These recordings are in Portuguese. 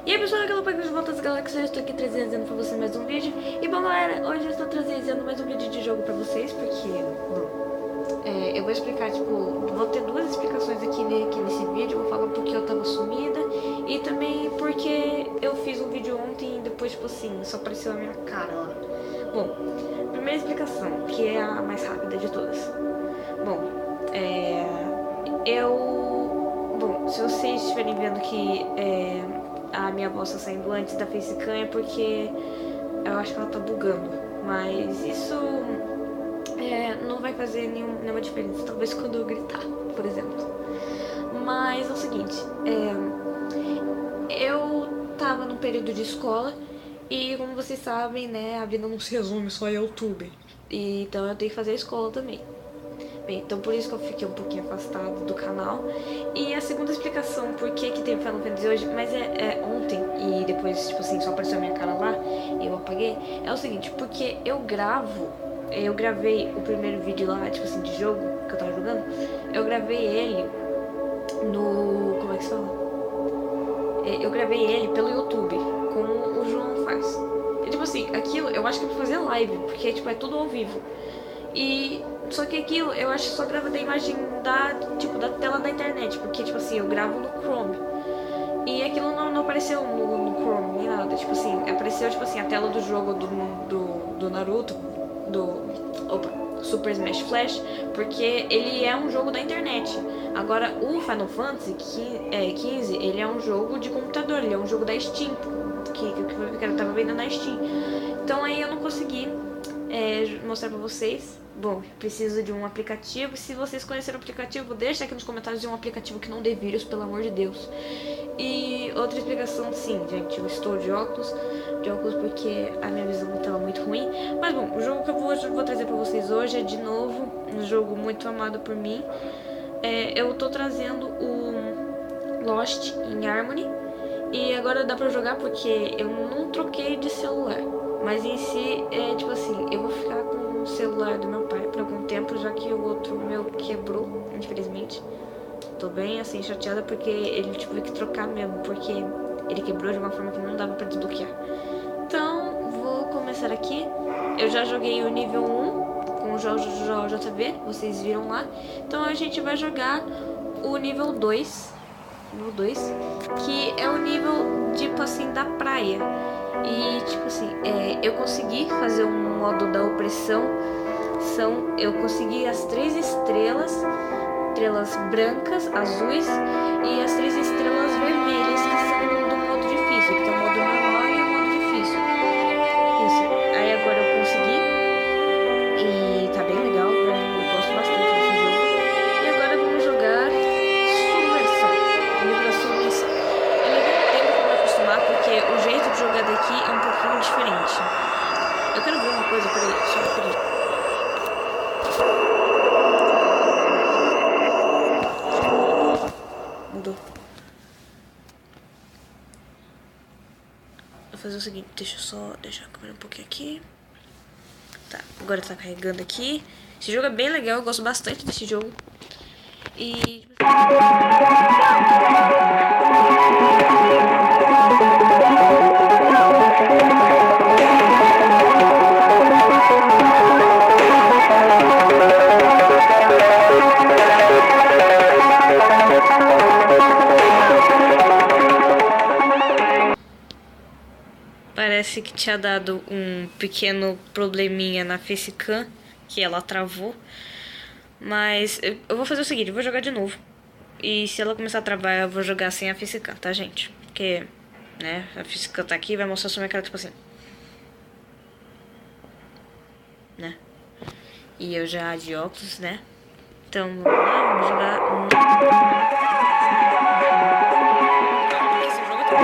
E aí pessoal, aquela página de Volta das Galáxias, eu estou aqui trazendo pra vocês mais um vídeo. E bom galera, hoje eu estou trazendo mais um vídeo de jogo pra vocês, porque, eu vou explicar, vou ter duas explicações aqui nesse vídeo. Vou falar porque eu tava sumida e também porque eu fiz um vídeo ontem e depois, só apareceu a minha cara lá. Bom, primeira explicação, que é a mais rápida de todas. Se vocês estiverem vendo que a minha voz tá saindo antes da facecam é porque eu acho que ela tá bugando, mas isso não vai fazer nenhuma diferença, talvez quando eu gritar, por exemplo. Mas é o seguinte, eu tava num período de escola e, como vocês sabem, né, a vida não se resume só a YouTube, e então eu tenho que fazer a escola também. Bem, então por isso que eu fiquei um pouquinho afastada do canal. E a segunda explicação por que tem Final Fantasy hoje, mas ontem e depois, só apareceu a minha cara lá e eu apaguei, é o seguinte, porque eu gravei o primeiro vídeo lá, de jogo que eu tava jogando, eu gravei ele no, como é que se fala? Eu gravei ele pelo YouTube, como o João faz. E aquilo eu acho que é pra fazer live, porque é tudo ao vivo. E só que aquilo eu acho que só grava da imagem da tela da internet, porque eu gravo no Chrome. E aquilo não apareceu no Chrome nem nada, apareceu a tela do jogo do Naruto, Super Smash Flash, porque ele é um jogo da internet. Agora o Final Fantasy XV, ele é um jogo de computador, ele é um jogo da Steam, que eu tava vendo na Steam. Então aí eu não consegui mostrar pra vocês. Bom, preciso de um aplicativo. Se vocês conheceram o aplicativo, deixa aqui nos comentários de um aplicativo que não dê vírus, pelo amor de Deus. E outra explicação, sim, gente, eu estou de óculos porque a minha visão estava muito ruim. Mas bom, o jogo que eu vou trazer pra vocês hoje é de novo um jogo muito amado por mim. Eu tô trazendo o Lost in Harmony. E agora dá pra jogar porque eu não troquei de celular. Mas em si, eu vou ficar com o celular do meu pai por algum tempo, já que o outro meu quebrou, infelizmente. Tô bem, chateada porque ele tive que trocar mesmo, porque ele quebrou de uma forma que não dava pra desbloquear. Então, vou começar aqui. Eu já joguei o nível 1 com o JV, vocês viram lá. Então a gente vai jogar o nível 2, que é o nível, da praia. E, eu consegui fazer um modo da opressão. Eu consegui as 3 estrelas brancas, azuis, e as 3 estrelas vermelhas, que são do modo difícil, que é o modo normal e o modo difícil. Isso. Aí agora eu consegui. E tá bem legal, eu gosto bastante desse jogo. E agora vamos jogar Submersão. O nível da submersão. Eu levei um tempo pra me acostumar, porque o jeito de jogar daqui é um pouquinho diferente. Eu quero ver uma coisa, peraí, só um pouquinho. Mudou. Vou fazer o seguinte, deixa eu só deixar a câmera um pouquinho aqui. Tá, agora tá carregando aqui. Esse jogo é bem legal, eu gosto bastante desse jogo. E... parece que tinha dado um pequeno probleminha na facecam, que ela travou. Mas eu vou fazer o seguinte, eu vou jogar de novo. E se ela começar a travar, eu vou jogar sem a facecam, tá, gente? Porque, né, a facecam tá aqui e vai mostrar só minha cara, né? E eu já de óculos, né? Então, vamos lá, vamos jogar. Esse jogo tá...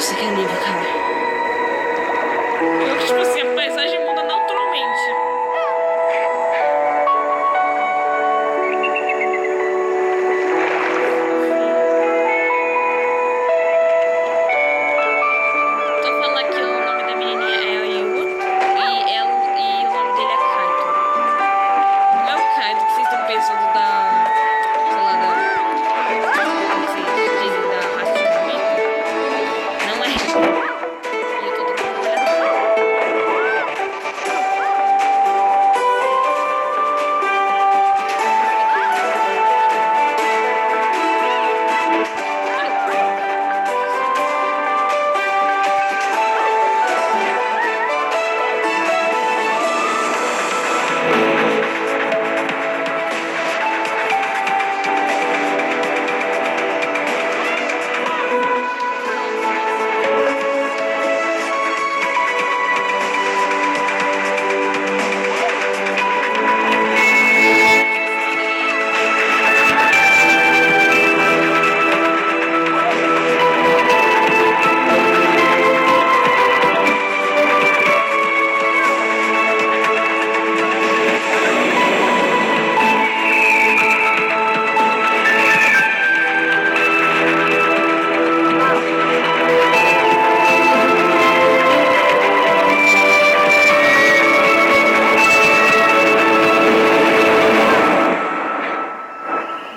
Nossa, que alívio, cara. Eu, tipo assim, a paisagem muda naturalmente. Tô falando aqui, o nome da menininha é a Yu e o nome dele é Kaito. Não é o Kaito que vocês estão pensando da... sei lá, da... vocês dizem da raça de Mico. Não é. E eu tô tentando olhar.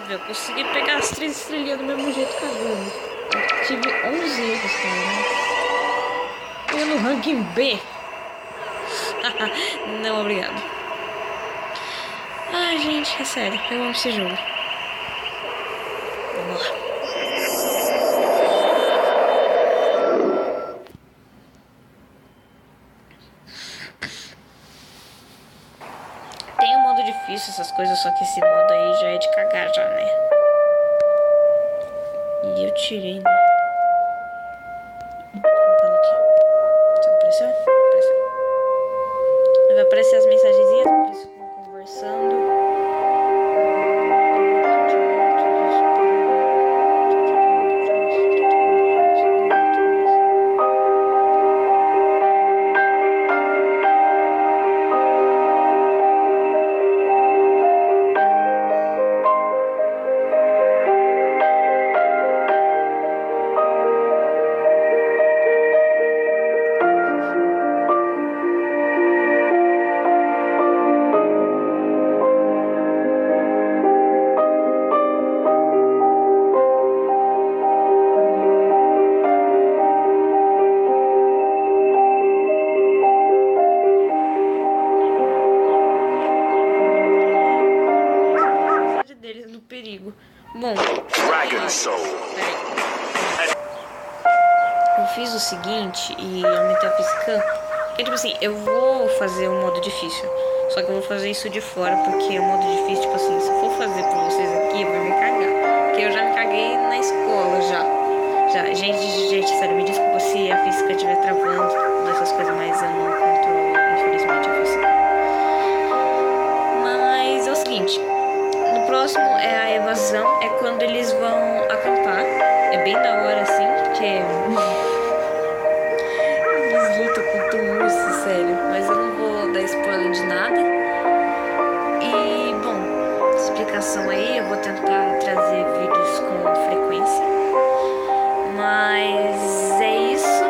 Eu consegui pegar as 3 estrelinhas do mesmo jeito que a Gumi. Eu tive 11 erros, cara. Eu no ranking B. Não, obrigado. Ai, gente, é sério. Eu amo esse jogo. Vamos lá. Tem um modo difícil, essas coisas, só que esse modo aí já é de cagar já, né? E eu tirei, né? Vou aqui. Só apareceu? Apareceu. Vai aparecer as mensagenzinhas, por isso que eu vou conversando. Deles no perigo. Bom, eu fiz o seguinte e aumentei a facecam. Porque, tipo assim, eu vou fazer o modo difícil. Só que eu vou fazer isso de fora, porque o modo difícil, tipo assim, se eu for fazer pra vocês aqui, eu vou me cagar. Porque eu já me caguei na escola, já. Gente, sério, me desculpa se a facecam estiver travando, dessas coisas, mas eu não controlo, infelizmente, a facecam. Mas é o seguinte. No próximo é a evasão, é quando eles vão acampar. É bem da hora, assim, porque eles lutam contra um urso, sério. Mas eu não vou dar spoiler de nada. E, bom, explicação aí, eu vou tentar trazer vídeos com frequência. Mas é isso.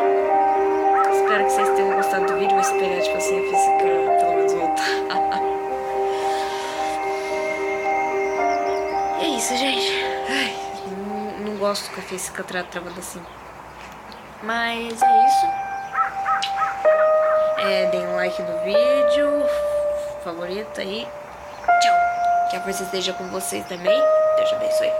Espero que vocês tenham gostado do vídeo. Vou esperar, tipo assim, a física pelo menos voltar. É isso, gente. Ai, não gosto que a física travada assim. Mas é isso. Deem um like no vídeo. Favorito aí. Tchau. Que a força esteja com vocês também. Deus abençoe.